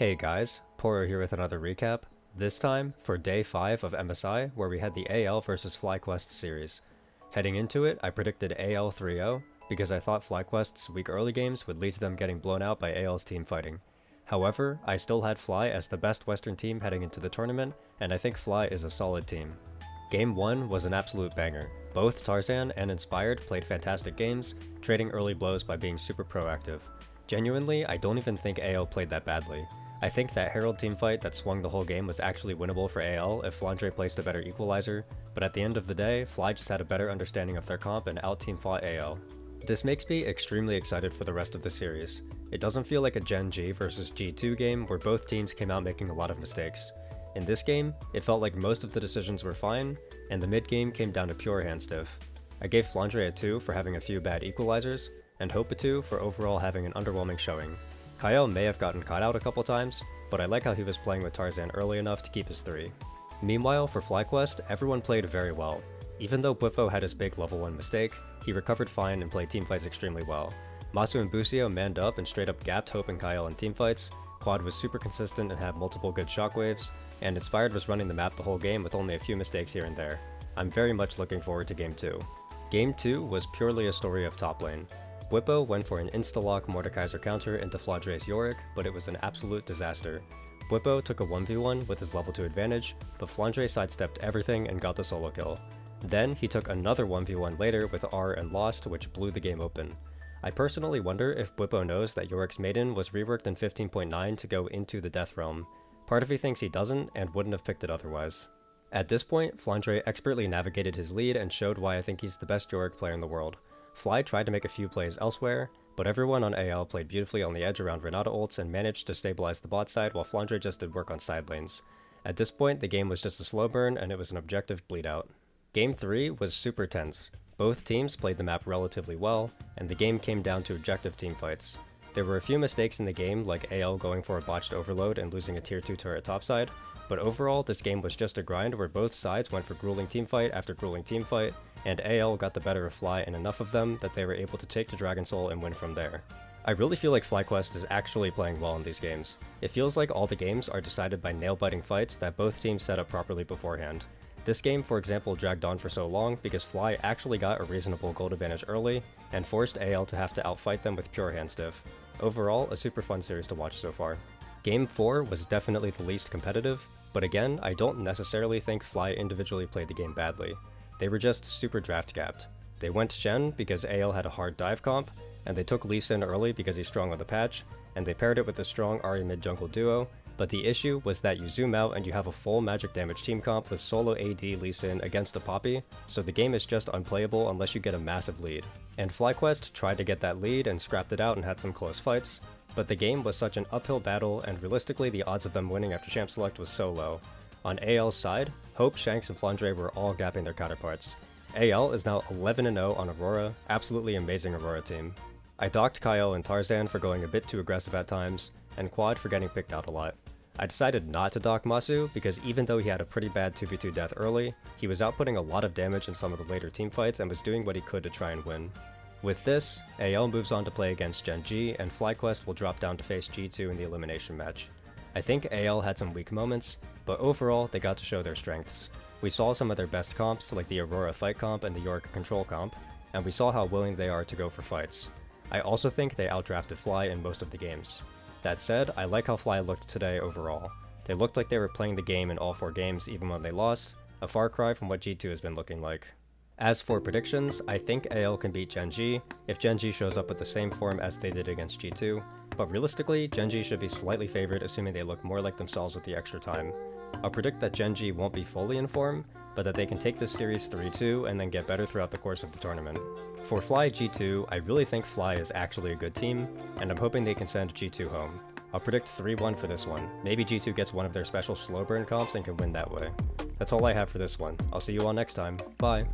Hey guys, Poro here with another recap, this time for day 5 of MSI where we had the AL vs FlyQuest series. Heading into it, I predicted AL 3-0 because I thought FlyQuest's weak early games would lead to them getting blown out by AL's team fighting. However, I still had Fly as the best Western team heading into the tournament, and I think Fly is a solid team. Game 1 was an absolute banger. Both Tarzan and Inspired played fantastic games, trading early blows by being super proactive. Genuinely, I don't even think AL played that badly. I think that Herald teamfight that swung the whole game was actually winnable for AL if Flandre placed a better equalizer, but at the end of the day, Fly just had a better understanding of their comp and out-team fought AL. This makes me extremely excited for the rest of the series. It doesn't feel like a Gen G versus G2 game where both teams came out making a lot of mistakes. In this game, it felt like most of the decisions were fine, and the mid-game came down to pure hand stiff. I gave Flandre a 2 for having a few bad equalizers, and Hope a 2 for overall having an underwhelming showing. Kyle may have gotten caught out a couple times, but I like how he was playing with Tarzan early enough to keep his 3. Meanwhile, for FlyQuest, everyone played very well. Even though Bwipo had his big level 1 mistake, he recovered fine and played teamfights extremely well. Masu and Busio manned up and straight up gapped Hope and Kyle in teamfights, Quad was super consistent and had multiple good shockwaves, and Inspired was running the map the whole game with only a few mistakes here and there. I'm very much looking forward to Game 2. Game 2 was purely a story of top lane. Bwipo went for an insta-lock Mordekaiser counter into Flandre's Yorick, but it was an absolute disaster. Bwipo took a 1v1 with his level 2 advantage, but Flandre sidestepped everything and got the solo kill. Then he took another 1v1 later with R and lost, which blew the game open. I personally wonder if Bwipo knows that Yorick's Maiden was reworked in 15.9 to go into the Death Realm. Part of me thinks he doesn't and wouldn't have picked it otherwise. At this point, Flandre expertly navigated his lead and showed why I think he's the best Yorick player in the world. Fly tried to make a few plays elsewhere, but everyone on AL played beautifully on the edge around Renata ults and managed to stabilize the bot side while Flandre just did work on side lanes. At this point, the game was just a slow burn and it was an objective bleed out. Game 3 was super tense. Both teams played the map relatively well, and the game came down to objective teamfights. There were a few mistakes in the game, like AL going for a botched overload and losing a tier 2 turret topside, but overall this game was just a grind where both sides went for grueling teamfight after grueling teamfight, and AL got the better of Fly and enough of them that they were able to take the Dragon Soul and win from there. I really feel like FlyQuest is actually playing well in these games. It feels like all the games are decided by nail-biting fights that both teams set up properly beforehand. This game, for example, dragged on for so long because Fly actually got a reasonable gold advantage early, and forced AL to have to outfight them with pure hand stiff. Overall, a super fun series to watch so far. Game 4 was definitely the least competitive, but again, I don't necessarily think Fly individually played the game badly. They were just super draft gapped. They went Shen because AL had a hard dive comp, and they took Lee Sin early because he's strong on the patch, and they paired it with a strong Ahri mid-jungle duo, but the issue was that you zoom out and you have a full magic damage team comp with solo AD Lee Sin against a Poppy, so the game is just unplayable unless you get a massive lead. And FlyQuest tried to get that lead and scrapped it out and had some close fights, but the game was such an uphill battle and realistically the odds of them winning after champ select was so low. On AL's side, Hope, Shanks, and Flandre were all gapping their counterparts. AL is now 11-0 on Aurora, absolutely amazing Aurora team. I docked Kyle and Tarzan for going a bit too aggressive at times, and Quad for getting picked out a lot. I decided not to dock Masu because even though he had a pretty bad 2v2 death early, he was outputting a lot of damage in some of the later teamfights and was doing what he could to try and win. With this, AL moves on to play against Gen G, and FlyQuest will drop down to face G2 in the elimination match. I think AL had some weak moments, but overall they got to show their strengths. We saw some of their best comps like the Aurora fight comp and the Yorick control comp, and we saw how willing they are to go for fights. I also think they outdrafted Fly in most of the games. That said, I like how Fly looked today overall. They looked like they were playing the game in all 4 games even when they lost, a far cry from what G2 has been looking like. As for predictions, I think AL can beat Gen G if Gen G shows up with the same form as they did against G2, but realistically, Gen G should be slightly favored assuming they look more like themselves with the extra time. I'll predict that Gen G won't be fully in form, but that they can take this series 3-2 and then get better throughout the course of the tournament. For Fly G2, I really think Fly is actually a good team, and I'm hoping they can send G2 home. I'll predict 3-1 for this one. Maybe G2 gets one of their special slow burn comps and can win that way. That's all I have for this one. I'll see you all next time. Bye!